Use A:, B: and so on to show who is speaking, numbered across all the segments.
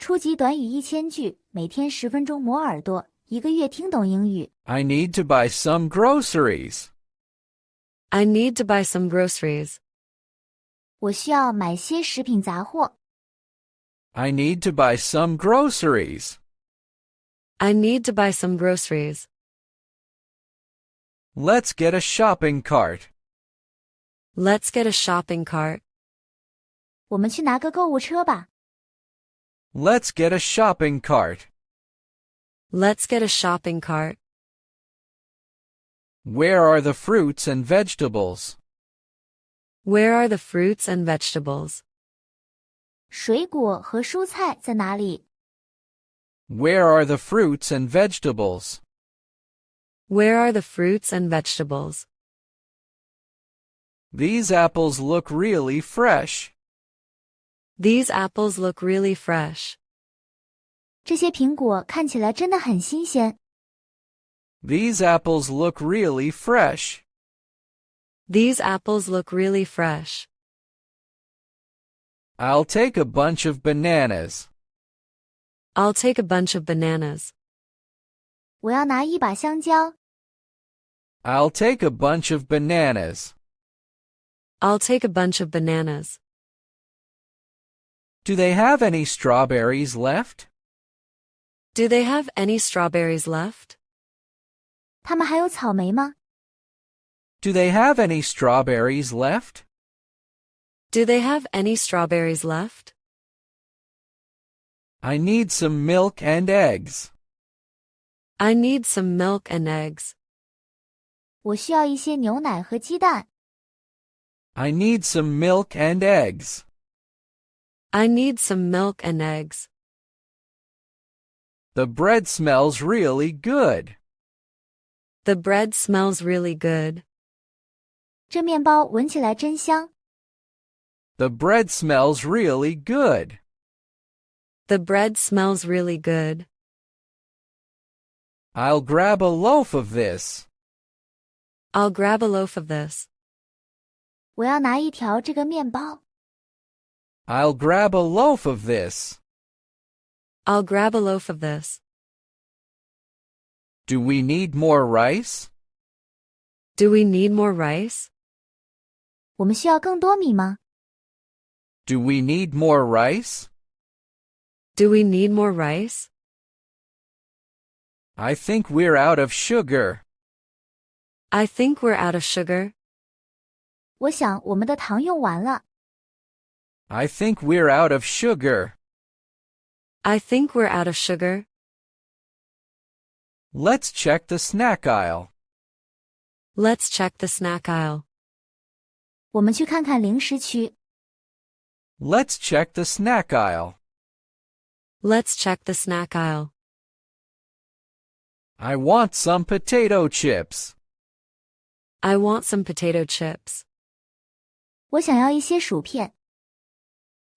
A: 初级短语1000句，每天10分钟磨耳朵，一个月听懂英语。
B: I need to buy some groceries.
C: I need to buy some groceries.
A: 我需要买些食品杂货。
B: I need to buy some groceries.
C: I need to buy some groceries.
B: Let's get a shopping cart.
C: Let's get a shopping cart.
A: 我们去拿个购物车吧。
B: Let's get a shopping cart.
C: Let's get a shopping cart.
B: Where are the fruits and vegetables?
C: Where are the fruits and vegetables?
A: 水果和蔬菜在哪里？
B: Where are the fruits and vegetables?
C: Where are the fruits and vegetables?
B: These apples look really fresh.
C: These apples look really fresh.
A: 这些苹果看起来真的很新鲜。
B: These apples look really fresh.
C: These apples look really fresh.
B: I'll take a bunch of bananas.
C: I'll take a bunch of bananas.
A: 我要拿一把香蕉。
B: I'll take a bunch of bananas.
C: I'll take a bunch of bananas.
B: Do they have any strawberries left?
C: Do they have any strawberries left?
A: 他们还有草莓吗？
B: Do they have any strawberries left?
C: Do they have any strawberries left?
B: I need some milk and eggs.
C: I need some milk and eggs.
A: 我需要一些牛奶和鸡蛋。
B: I need some milk and eggs.
C: I need some milk and eggs.
B: The bread smells really good.
C: The bread smells really good.
A: 这面包闻起来真香。
B: The bread smells really good.
C: The bread smells really good.
B: I'll grab a loaf of this.
C: I'll grab a loaf of this.
A: 我要拿一条这个面包。
B: I'll grab a loaf of this.
C: I'll grab a loaf of this.
B: Do we need more rice?
C: Do we need more rice?
A: 我们需要更多米吗？
B: Do we need more rice?
C: Do we need more rice?
B: I think we're out of sugar.
C: I think we're out of sugar.
A: 我想我们的糖用完了。
B: I think we're out of sugar.
C: I think we're out of sugar.
B: Let's check the snack aisle.
C: Let's check the snack aisle.
A: 我们去看看零食区。
B: Let's check the snack aisle.
C: Let's check the snack aisle.
B: I want some potato chips.
C: I want some potato chips.
A: 我想要一些薯片。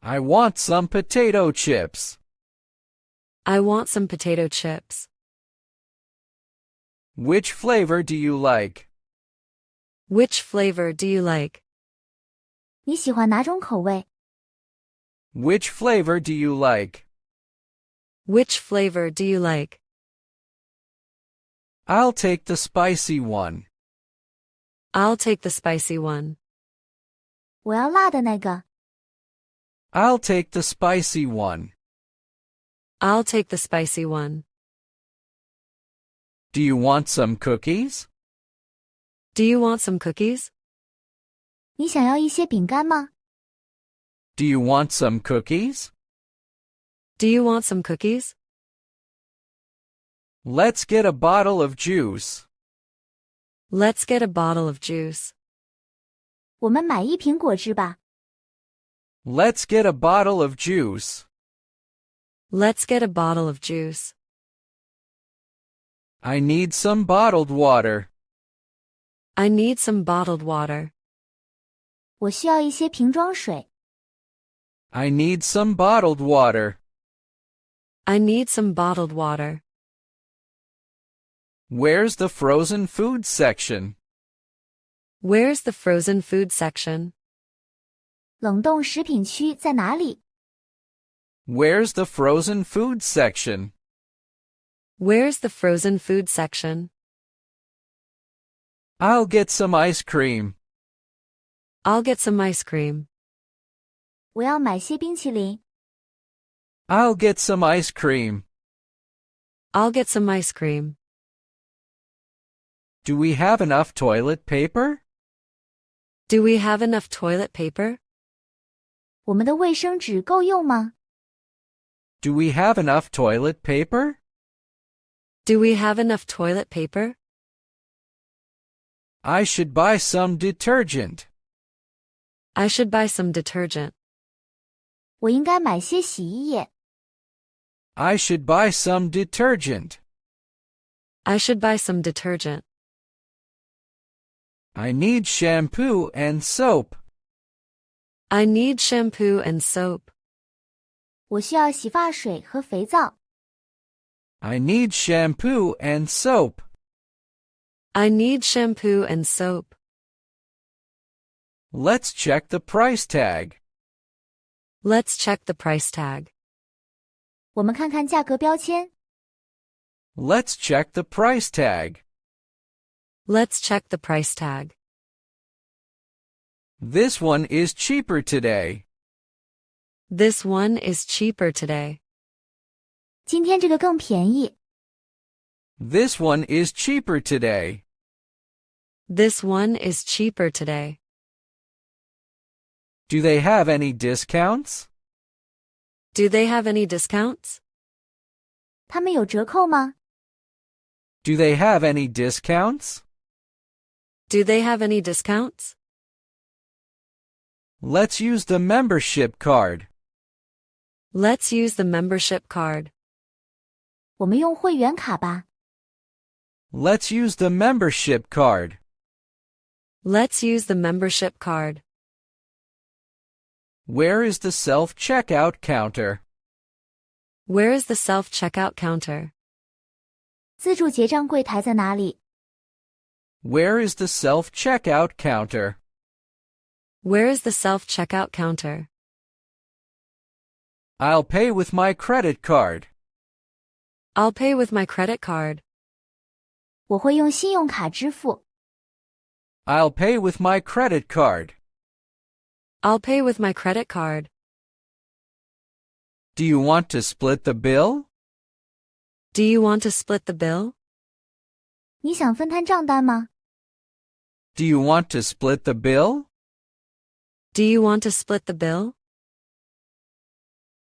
B: I want some potato chips.
C: I want some potato chips.
B: Which flavor do you like?
C: Which flavor do you like?
A: 你喜欢哪种口味？
B: Which flavor do you like?
C: Which flavor do you like?
B: I'll take the spicy one.
C: I'll take the spicy one.
A: 我要辣的那个。
B: I'll take the spicy one.
C: I'll take the spicy one.
B: Do you want some cookies?
C: Do you want some cookies?
A: 你想要一些饼干吗？
B: Do you want some cookies?
C: Do you want some cookies?
B: Let's get a bottle of juice.
C: Let's get a bottle of juice.
A: 我们买一瓶果汁吧。
B: Let's get a bottle of juice.
C: Let's get a bottle of juice.
B: I need some bottled water.
C: I need some bottled water.
A: 我需要一些瓶装水。
B: I need some bottled water.
C: I need some bottled water.
B: Where's the frozen food section?
C: Where's the frozen food section?
A: 冷冻食品区在哪里？
B: Where's the frozen food section?
C: Where's the frozen food section?
B: I'll get some ice cream.
C: I'll get some ice cream.
A: 我要买些冰淇淋。
B: I'll get some ice cream.
C: I'll get some ice cream.
B: Do we have enough toilet paper?
C: Do we have enough toilet paper?
A: 我们的卫生纸够用吗？
B: Do we have enough toilet paper?
C: Do we have enough toilet paper?
B: I should buy some detergent.
C: I should buy some detergent.
A: 我应该买些洗衣液。
B: I should buy some detergent.
C: I should buy some detergent.
B: I need shampoo and soap.
C: I need shampoo and soap.
A: 我需要洗发水和肥皂。
B: I need shampoo and soap.
C: I need shampoo and soap.
B: Let's check the price tag.
C: Let's check the price tag.
A: 我们看看价格标签。
B: Let's check the price tag.
C: Let's check the price tag.
B: This one is cheaper today.
C: This one is cheaper today.
A: 今天这个更便宜。
B: This one is cheaper today.
C: This one is cheaper today.
B: Do they have any discounts?
C: Do they have any discounts?
A: 他们有折扣吗？
B: Do they have any discounts?
C: Do they have any discounts?
B: Let's use the membership card.
C: Let's use the membership card.
A: 我们用会员卡吧。
B: Let's use the membership card.
C: Let's use the membership card.
B: Where is the self-checkout counter?
C: Where is the self-checkout counter?
A: 自助结账柜台在哪里？
B: Where is the self-checkout counter?
C: Where is the self-checkout counter?
B: I'll pay with my credit card.
C: I'll pay with my credit card.
A: 我会用信用卡支付。
B: I'll pay with my credit card.
C: I'll pay with my credit card.
B: Do you want to split the bill?
C: Do you want to split the bill?
A: 你想分摊账单吗？
B: Do you want to split the bill?
C: Do you want to split the bill?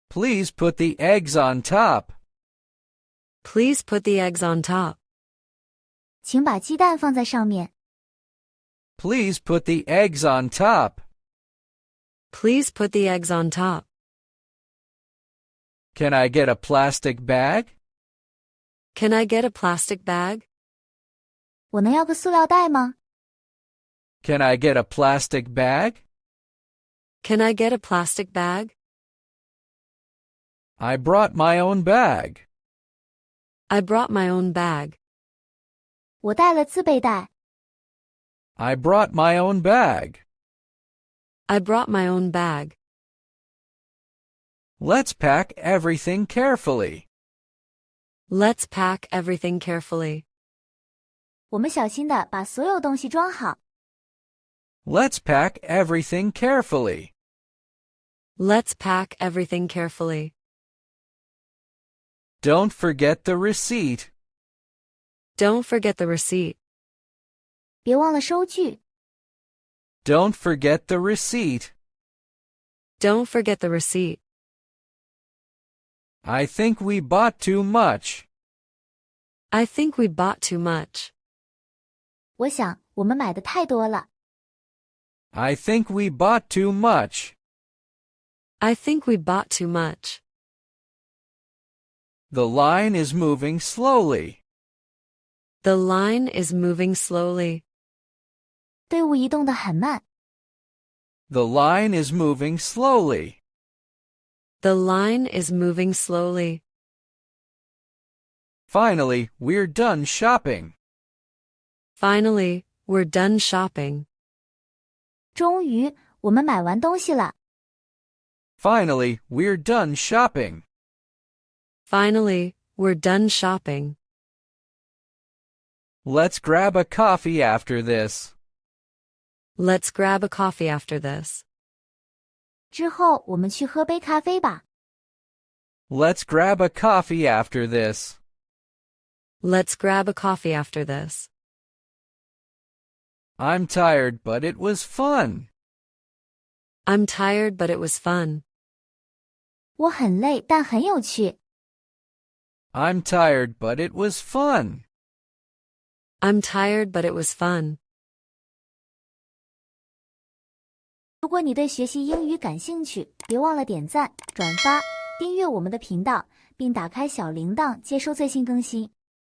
B: Please put the eggs on top.
C: Please put the eggs on top.
A: 请把鸡蛋放在上面。
B: Please put the eggs on top.
C: Please put the eggs on top.
B: Can I get a plastic bag?
C: Can I get a plastic bag?
A: 我能要个塑料袋吗？
B: Can I get a plastic bag?
C: Can I get a plastic bag?
B: I brought my own bag.
C: I brought my own bag.
A: 我带了自备袋。
B: I brought my own bag.
C: I brought my own bag.
B: Let's pack everything carefully.
C: Let's pack everything carefully.
A: 我们小心地把所有东西装好。
B: Let's pack everything carefully.
C: Let's pack everything carefully.
B: Don't forget the receipt.
C: Don't forget the receipt.
A: 别忘了收据。
B: Don't forget the receipt.
C: Don't forget the receipt.
B: I think we bought too much.
C: I think we bought too much.
A: 我想我们买的太多了。
B: I think we bought too much.
C: I think we bought too much.
B: The line is moving slowly.
C: The line is moving slowly.
A: 队伍移动得很慢。
B: The line is moving slowly.
C: The line is moving slowly.
B: Finally, we're done shopping.
C: Finally, we're done shopping.
A: 终于，我们买完东西了。
B: Finally, we're done shopping.
C: Finally, we're done shopping.
B: Let's grab a coffee after this.
C: Let's grab a coffee after this.
A: 之后我们去喝杯咖啡吧。
B: Let's grab a coffee after this.
C: Let's grab a coffee after this.
B: I'm tired, but it was fun.
C: I'm tired, but it was fun.
A: 我很累，但很有趣。
B: I'm tired, but it was fun.
C: I'm tired, but it was fun.
A: 如果你对学习英语感兴趣，别忘了点赞、转发、订阅我们的频道，并打开小铃铛接收最新更新。